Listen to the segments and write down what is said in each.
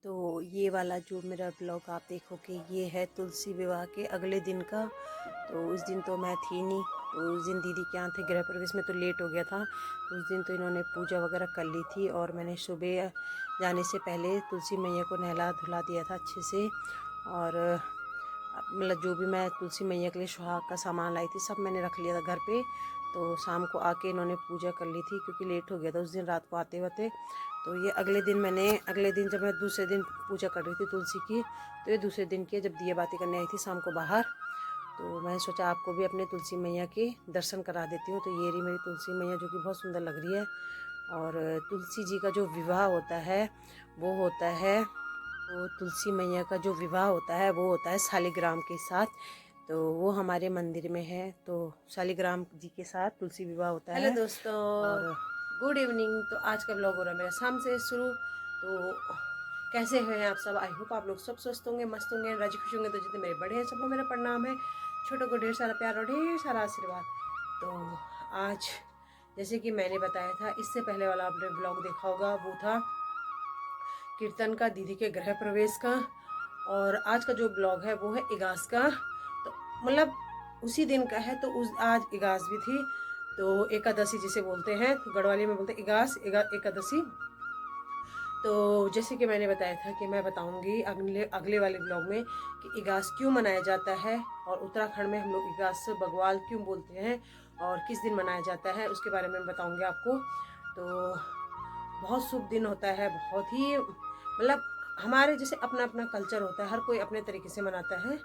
तो ये वाला जो मेरा ब्लॉग आप देखोगे ये है तुलसी विवाह के अगले दिन का। तो उस दिन तो मैं थी नहीं, तो उस दिन दीदी के यहाँ थे गृह प्रवेश में, तो लेट हो गया था। तो उस दिन तो इन्होंने पूजा वगैरह कर ली थी और मैंने सुबह जाने से पहले तुलसी मैया को नहला धुला दिया था अच्छे से। और मतलब जो भी मैं तुलसी मैया के लिए सुहाग का सामान लाई थी सब मैंने रख लिया था घर पे। तो शाम को आके इन्होंने पूजा कर ली थी क्योंकि लेट हो गया था उस दिन रात को आते हुए। तो ये अगले दिन जब मैं दूसरे दिन पूजा कर रही थी तुलसी की, तो ये दूसरे दिन की जब दिया बाती करने आई थी शाम को बाहर, तो मैंने सोचा आपको भी अपने तुलसी मैया के दर्शन करा देती हूँ। तो ये रही मेरी तुलसी मैया जो कि बहुत सुंदर लग रही है। और तुलसी जी का जो विवाह होता है वो होता है, तो तुलसी मैया का जो विवाह होता है वो होता है शालिग्राम के साथ। तो वो हमारे मंदिर में है, तो शालिग्राम जी के साथ तुलसी विवाह होता है। हेलो दोस्तों, और गुड इवनिंग। तो आज का ब्लॉग हो रहा है मेरा शाम से शुरू। तो कैसे हैं आप सब? आई होप आप लोग सब स्वस्थ होंगे, मस्त होंगे, राजी खुश होंगे। तो जितने मेरे बड़े हैं सबको मेरा प्रणाम है, छोटों को ढेर सारा प्यार और ढेर सारा आशीर्वाद। तो आज जैसे कि मैंने बताया था, इससे पहले वाला आपने ब्लॉग देखा होगा, वो था कीर्तन का, दीदी के गृह प्रवेश का। और आज का जो ब्लॉग है वो है इगास का। तो मतलब उसी दिन का है, तो उस आज इगास भी थी। तो एकादशी जिसे बोलते हैं, तो गढ़वाली में बोलते हैं इगास, एकादशी। तो जैसे कि मैंने बताया था कि मैं बताऊंगी अगले अगले वाले ब्लॉग में कि इगास क्यों मनाया जाता है, और उत्तराखंड में हम लोग इगास बग्वाल क्यों बोलते हैं और किस दिन मनाया जाता है, उसके बारे में बताऊंगी आपको। तो बहुत शुभ दिन होता है, बहुत ही मतलब हमारे जैसे अपना अपना कल्चर होता है, हर कोई अपने तरीके से मनाता है,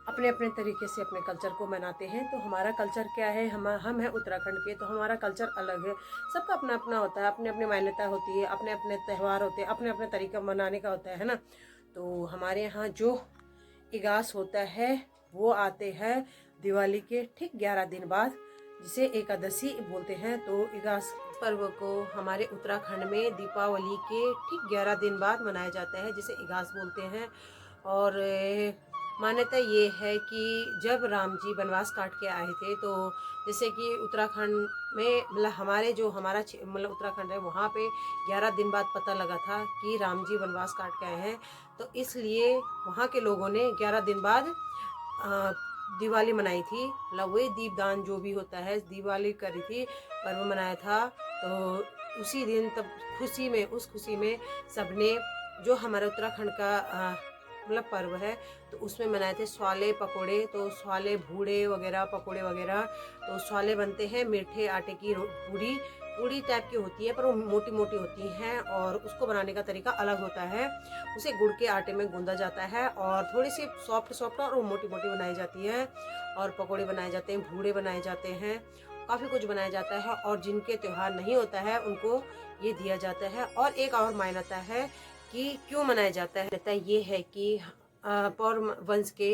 अपने अपने तरीके से अपने कल्चर को मनाते हैं। तो हमारा कल्चर क्या है, हम हैं उत्तराखंड के, तो हमारा कल्चर अलग है। सबका अपना अपना होता है, अपने अपने मान्यता होती है, अपने अपने त्यौहार होते हैं, अपने अपने तरीका मनाने का होता है ना। तो हमारे यहाँ जो इगास होता है वो आते हैं दिवाली के ठीक 11 दिन बाद, जिसे एकादशी बोलते हैं। तो इगास पर्व को हमारे उत्तराखंड में दीपावली के ठीक 11 दिन बाद मनाया जाता है, जिसे इगास बोलते हैं। और मान्यता ये है कि जब राम जी वनवास काट के आए थे, तो जैसे कि उत्तराखंड में मतलब हमारे जो हमारा मतलब उत्तराखंड है वहाँ पे 11 दिन बाद पता लगा था कि राम जी वनवास काट के आए हैं। तो इसलिए वहाँ के लोगों ने 11 दिन बाद दिवाली मनाई थी, मतलब वही दीपदान जो भी होता है दिवाली करी थी, पर्व मनाया था। तो उसी दिन तब उस खुशी में सबने जो हमारे उत्तराखंड का मतलब पर्व है, तो उसमें मनाए थे स्वाले पकोड़े। तो स्वाले भूड़े वगैरह पकोड़े वगैरह, तो स्वाले बनते हैं मीठे आटे की पूड़ी पूड़ी टाइप की होती है, पर वो मोटी मोटी होती हैं और उसको बनाने का तरीका अलग होता है। उसे गुड़ के आटे में गूंदा जाता है और थोड़ी सी सॉफ्ट सॉफ्ट और मोटी मोटी बनाई जाती है। और पकोड़े बनाए जाते हैं, भूड़े बनाए जाते हैं, काफ़ी कुछ बनाया जाता है। और जिनके त्यौहार नहीं होता है उनको ये दिया जाता है। और एक और मान्यता है कि क्यों मनाया जाता है, रहता ये है कि पौर वंश के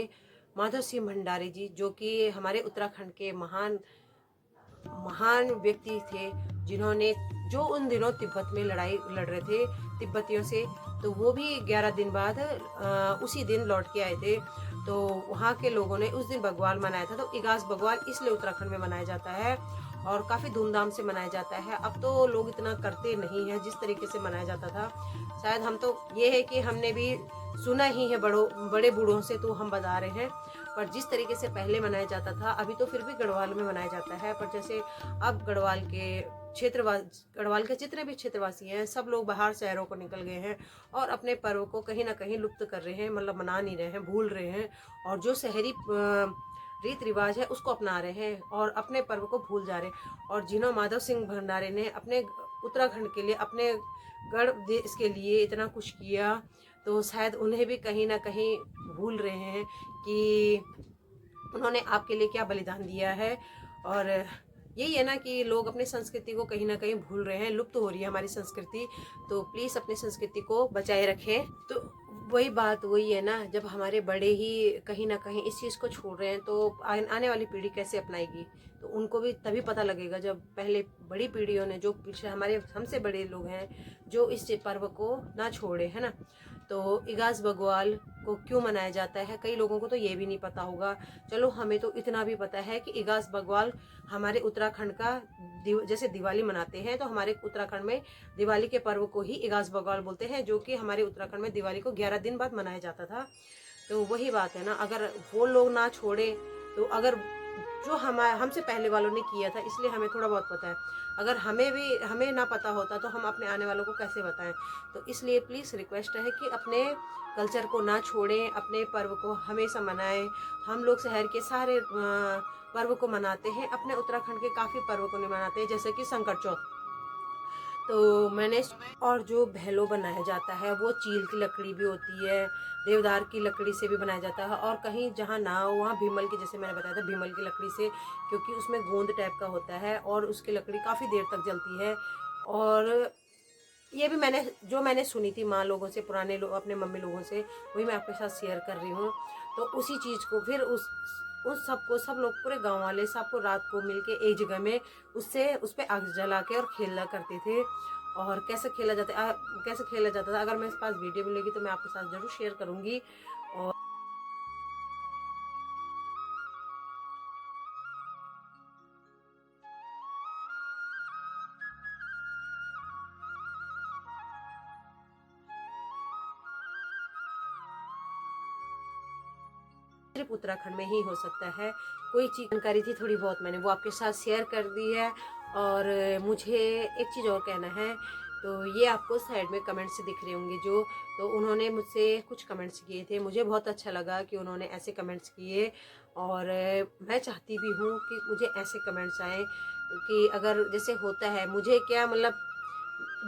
माधव सिंह भंडारी जी, जो कि हमारे उत्तराखंड के महान महान व्यक्ति थे, जिन्होंने जो उन दिनों तिब्बत में लड़ाई लड़ रहे थे तिब्बतियों से, तो वो भी 11 दिन बाद उसी दिन लौट के आए थे। तो वहाँ के लोगों ने उस दिन बग्वाल मनाया था। तो इगास बग्वाल इसलिए उत्तराखंड में मनाया जाता है और काफ़ी धूमधाम से मनाया जाता है। अब तो लोग इतना करते नहीं हैं जिस तरीके से मनाया जाता था। शायद हम तो ये है कि हमने भी सुना ही है बड़े बूढ़ों से, तो हम बता रहे हैं। पर जिस तरीके से पहले मनाया जाता था, अभी तो फिर भी गढ़वाल में मनाया जाता है, पर जैसे अब गढ़वाल के जितने भी क्षेत्रवासी हैं सब लोग बाहर शहरों को निकल गए हैं और अपने पर्व को कहीं ना कहीं लुप्त कर रहे हैं, मतलब मना नहीं रहे हैं, भूल रहे हैं। और जो शहरी रीत रिवाज है उसको अपना रहे हैं और अपने पर्व को भूल जा रहे हैं। और जिन्हों माधव सिंह भंडारे ने अपने उत्तराखंड के लिए, अपने गढ़ देश के लिए इतना कुछ किया, तो शायद उन्हें भी कहीं ना कहीं भूल रहे हैं कि उन्होंने आपके लिए क्या बलिदान दिया है। और यही है ना कि लोग अपनी संस्कृति को कहीं ना कहीं भूल रहे हैं, लुप्त हो रही है हमारी संस्कृति। तो प्लीज़ अपनी संस्कृति को बचाए रखें। तो वही बात वही है ना, जब हमारे बड़े ही कहीं ना कहीं इस चीज़ को छोड़ रहे हैं, तो आने वाली पीढ़ी कैसे अपनाएगी? तो उनको भी तभी पता लगेगा जब पहले बड़ी पीढ़ियों ने, जो पीछे हमारे हमसे बड़े लोग हैं, जो इस पर्व को ना छोड़े, है ना। तो इगास बग्वाल को क्यों मनाया जाता है, कई लोगों को तो ये भी नहीं पता होगा। चलो हमें तो इतना भी पता है कि इगास बग्वाल हमारे उत्तराखंड का जैसे दिवाली मनाते हैं तो हमारे उत्तराखंड में दिवाली के पर्व को ही इगास बग्वाल बोलते हैं, जो कि हमारे उत्तराखंड में दिवाली को 11 दिन बाद मनाया जाता था। तो वही बात है ना, अगर वो लोग ना छोड़े तो अगर जो हमसे पहले वालों ने किया था, इसलिए हमें थोड़ा बहुत पता है। अगर हमें ना पता होता तो हम अपने आने वालों को कैसे बताएं। तो इसलिए प्लीज़ रिक्वेस्ट है कि अपने कल्चर को ना छोड़ें, अपने पर्व को हमेशा मनाएं। हम लोग शहर के सारे पर्व को मनाते हैं, अपने उत्तराखंड के काफ़ी पर्व को नहीं मनाते हैं, जैसे कि संकट चौथ। तो मैंने और जो भैलो बनाया जाता है वो चील की लकड़ी भी होती है, देवदार की लकड़ी से भी बनाया जाता है, और कहीं जहाँ ना हो वहाँ भीमल की, जैसे मैंने बताया था भीमल की लकड़ी से, क्योंकि उसमें गोंद टाइप का होता है और उसकी लकड़ी काफ़ी देर तक जलती है। और ये भी मैंने सुनी थी माँ लोगों से, पुराने लोग, अपने मम्मी लोगों से, वही मैं आपके साथ शेयर कर रही हूँ। तो उसी चीज़ को फिर उस सबको सब लोग पूरे गांव वाले सबको रात को मिलके एक जगह में उस पे आग जला के और खेला करते थे। और कैसे खेला जाता था, अगर मेरे पास वीडियो मिलेगी तो मैं आपके साथ जरूर शेयर करूँगी। और सिर्फ उत्तराखंड में ही हो सकता है। कोई चीज़ जानकारी थी थोड़ी बहुत, मैंने वो आपके साथ शेयर कर दी है। और मुझे एक चीज़ और कहना है, तो ये आपको साइड में कमेंट्स दिख रहे होंगे जो, तो उन्होंने मुझसे कुछ कमेंट्स किए थे, मुझे बहुत अच्छा लगा कि उन्होंने ऐसे कमेंट्स किए। और मैं चाहती भी हूँ कि मुझे ऐसे कमेंट्स आए, कि अगर जैसे होता है, मुझे क्या मतलब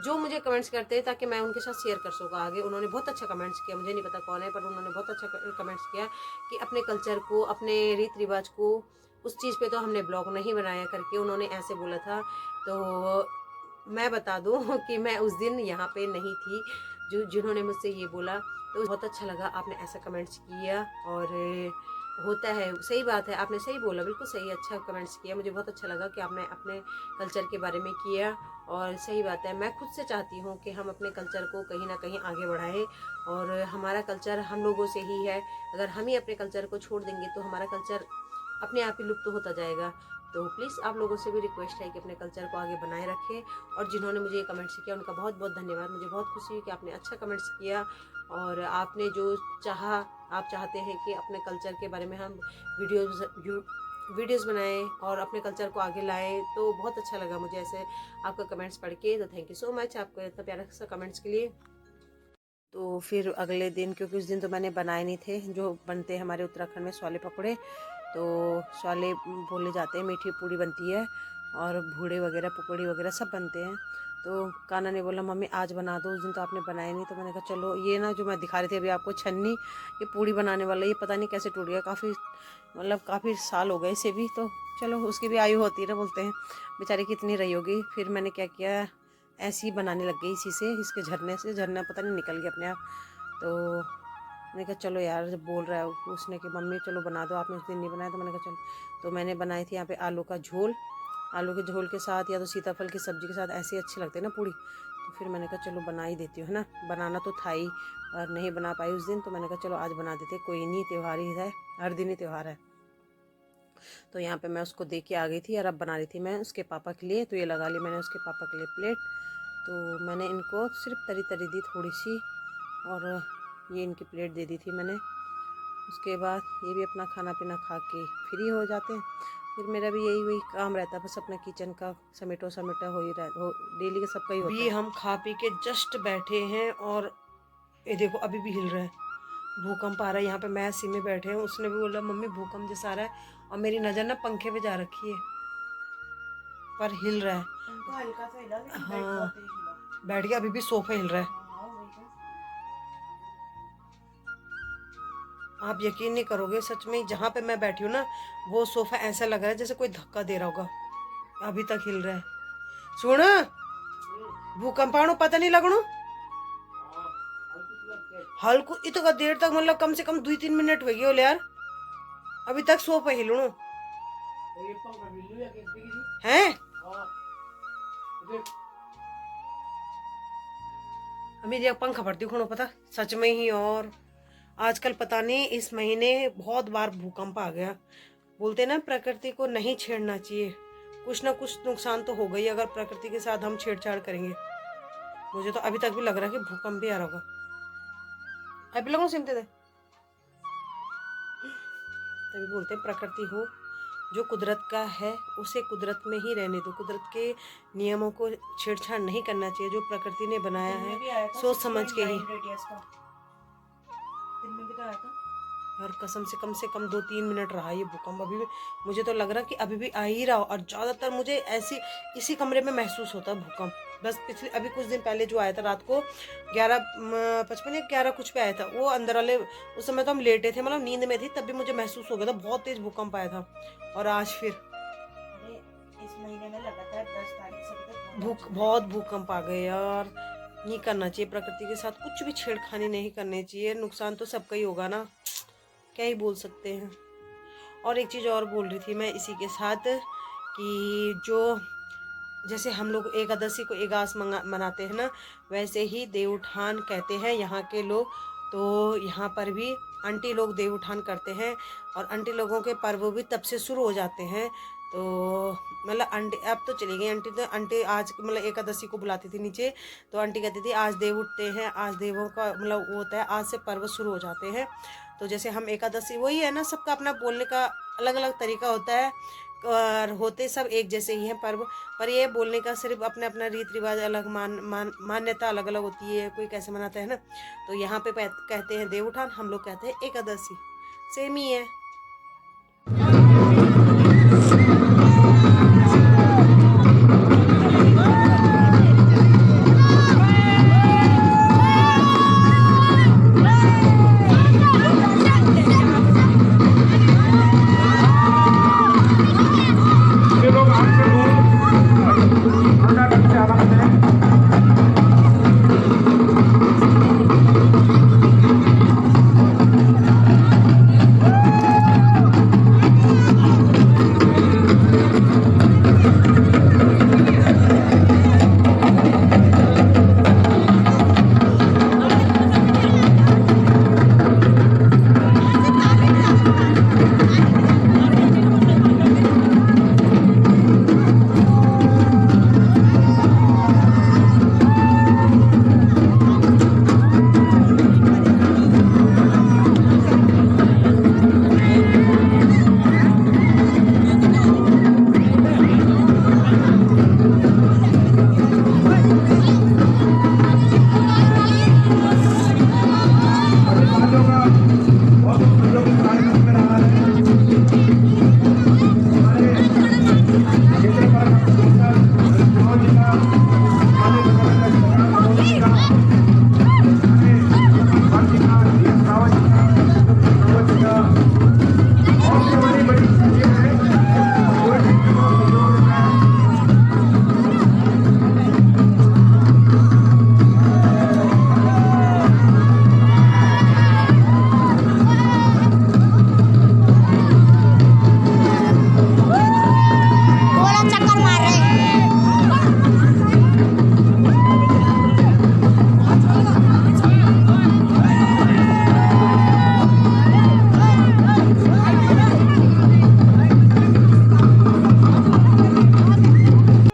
जो मुझे कमेंट्स करते हैं ताकि मैं उनके साथ शेयर कर सकूँ आगे। उन्होंने बहुत अच्छा कमेंट्स किया, मुझे नहीं पता कौन है, पर उन्होंने बहुत अच्छा कमेंट्स किया कि अपने कल्चर को, अपने रीति रिवाज को, उस चीज़ पे तो हमने ब्लॉग नहीं बनाया करके उन्होंने ऐसे बोला था। तो मैं बता दूं कि मैं उस दिन यहाँ पे नहीं थी जिन्होंने मुझसे ये बोला। तो बहुत अच्छा लगा आपने ऐसा कमेंट्स किया। और होता है, सही बात है, आपने सही बोला, बिल्कुल सही, अच्छा कमेंट्स किया, मुझे बहुत अच्छा लगा कि आपने अपने कल्चर के बारे में किया। और सही बात है, मैं खुद से चाहती हूँ कि हम अपने कल्चर को कहीं ना कहीं आगे बढ़ाएं। और हमारा कल्चर हम लोगों से ही है, अगर हम ही अपने कल्चर को छोड़ देंगे तो हमारा कल्चर अपने आप ही लुप्त होता जाएगा। तो प्लीज़ आप लोगों से भी रिक्वेस्ट है कि अपने कल्चर को आगे बनाए रखें। और जिन्होंने मुझे ये कमेंट्स किया उनका बहुत बहुत धन्यवाद, मुझे बहुत खुशी हुई कि आपने अच्छा कमेंट्स किया। और आपने जो चाहा, आप चाहते हैं कि अपने कल्चर के बारे में हम वीडियोस बनाएं और अपने कल्चर को आगे लाएं, तो बहुत अच्छा लगा मुझे ऐसे आपका कमेंट्स पढ़ के। तो थैंक यू सो मच आपको इतना प्यारा सा कमेंट्स के लिए। तो फिर अगले दिन, क्योंकि उस दिन तो मैंने बनाए नहीं थे, जो बनते हैं हमारे उत्तराखंड में स्वाले पकौड़े, तो स्वाले बोले जाते हैं, मीठी पूड़ी बनती है और भूड़े वगैरह पकौड़ी वगैरह सब बनते हैं। तो कान्हा ने बोला मम्मी आज बना दो, उस दिन तो आपने बनाए नहीं। तो मैंने कहा चलो, ये ना जो मैं दिखा रही थी अभी आपको छन्नी, ये पूड़ी बनाने वाला, ये पता नहीं कैसे टूट गया, काफ़ी साल हो गए इसे भी। तो चलो, उसकी भी आयु होती है ना, बोलते हैं, बेचारी कितनी रही होगी। फिर मैंने क्या किया, ऐसे ही बनाने लग गई इसी से, इसके झरना पता नहीं निकल गया अपने आप। तो मैंने कहा चलो यार, जब बोल रहा है उसने कि मम्मी चलो बना दो, आपने उस दिन नहीं बनाया, तो मैंने कहा चलो। तो मैंने बनाई थी यहाँ पे आलू का झोल, आलू के झोल के साथ या तो सीताफल की सब्ज़ी के साथ ऐसे अच्छे लगते हैं ना पूड़ी। तो फिर मैंने कहा चलो बना ही देती हूँ, है ना, बनाना तो था ही, और नहीं बना पाई उस दिन, तो मैंने कहा चलो आज बना देते, कोई नहीं, त्यौहार ही है, हर दिन ही त्यौहार है। तो यहाँ पे मैं उसको दे के आ गई थी और अब बना रही थी मैं उसके पापा के लिए। तो ये लगा ली मैंने उसके पापा के लिए प्लेट। तो मैंने इनको सिर्फ तरी तरी दी थोड़ी सी, और ये इनकी प्लेट दे दी थी मैंने। उसके बाद ये भी अपना खाना पीना खा के फ्री हो जाते हैं। फिर मेरा भी वही काम रहता है, बस अपना किचन का समेटो हो ही रहा, डेली का सबका ही होता है। हम खा पी के जस्ट बैठे हैं और ये देखो अभी भी हिल रहा है, भूकंप आ रहा है। यहाँ पे मैं सिमी बैठे हैं, उसने भी बोला मम्मी भूकंप जैसा आ रहा है, और मेरी नज़र ना पंखे पे जा रखी है, पर हिल रहा है। हल्का सा हिला, हाँ बैठ गया, अभी भी सोफा हिल रहा है। आप यकीन नहीं करोगे, सच में जहाँ पे मैं बैठी हूँ ना, वो सोफा ऐसा लग रहा है जैसे कोई धक्का दे रहा होगा, अभी तक हिल रहा है। सुन, भूकंप आणु पता नहीं लगणु, हल्को इतना देर तक, मतलब कम से कम 2-3 मिनट हो गए यार, अभी तक सोफा हिलणु है। अभी देख पंखा भरती हूँ पता सच में ही। और आजकल पता नहीं इस महीने बहुत बार भूकंप आ गया। बोलते ना प्रकृति को नहीं छेड़ना चाहिए, कुछ ना कुछ नुकसान तो हो गई अगर प्रकृति के साथ हम छेड़छाड़ करेंगे। मुझे तो अभी तक भी लग रहा है कि भूकंप भी आ रहा होगा। अभी लोगों सिमते थे तभी बोलते हैं प्रकृति हो जो कुदरत का है उसे कुदरत में ही रहने दो। कुदरत के नियमों को छेड़छाड़ नहीं करना चाहिए। जो प्रकृति ने बनाया है सोच समझ के ही। दिन में भी तो आया था और कसम से कम 2-3 मिनट रहा ये भूकंप। अभी भी मुझे तो लग रहा कि अभी भी आ ही रहा। और ज़्यादातर मुझे ऐसी इसी कमरे में महसूस होता है भूकंप। बस पिछले अभी कुछ दिन पहले जो आया था रात को 11:55 या 11 कुछ पे आया था, वो अंदर वाले उस समय तो हम लेटे थे, मतलब नींद में थी, तब भी मुझे महसूस हो गया था बहुत तेज भूकंप आया था। और आज फिर इस महीने में लगातार 10 तारीख से बहुत भूकंप आ गए यार। नहीं करना चाहिए प्रकृति के साथ, कुछ भी छेड़खानी नहीं करनी चाहिए। नुकसान तो सबका ही होगा ना, क्या ही बोल सकते हैं। और एक चीज़ और बोल रही थी मैं इसी के साथ कि जो जैसे हम लोग एकादशी को एकादश मनाते हैं ना, वैसे ही देवउठान कहते हैं यहाँ के लोग। तो यहाँ पर भी आंटी लोग देवउठान करते हैं और आंटी लोगों के पर्व भी तब से शुरू हो जाते हैं। तो मतलब आंटी अब तो चली गई आंटी, तो आंटी आज मतलब एकादशी को बुलाती थी नीचे, तो आंटी कहती थी आज देव उठते हैं, आज देवों का मतलब वो होता है, आज से पर्व शुरू हो जाते हैं। तो जैसे हम एकादशी वही है ना, सबका अपना बोलने का अलग अलग तरीका होता है और होते सब एक जैसे ही हैं पर्व, पर ये बोलने का सिर्फ अपना अपना रीति रिवाज अलग मान्यता अलग अलग होती है, कोई कैसे मनाता है ना। तो यहाँ पे कहते हैं देवउठान, हम लोग कहते हैं एकादशी, सेम ही है।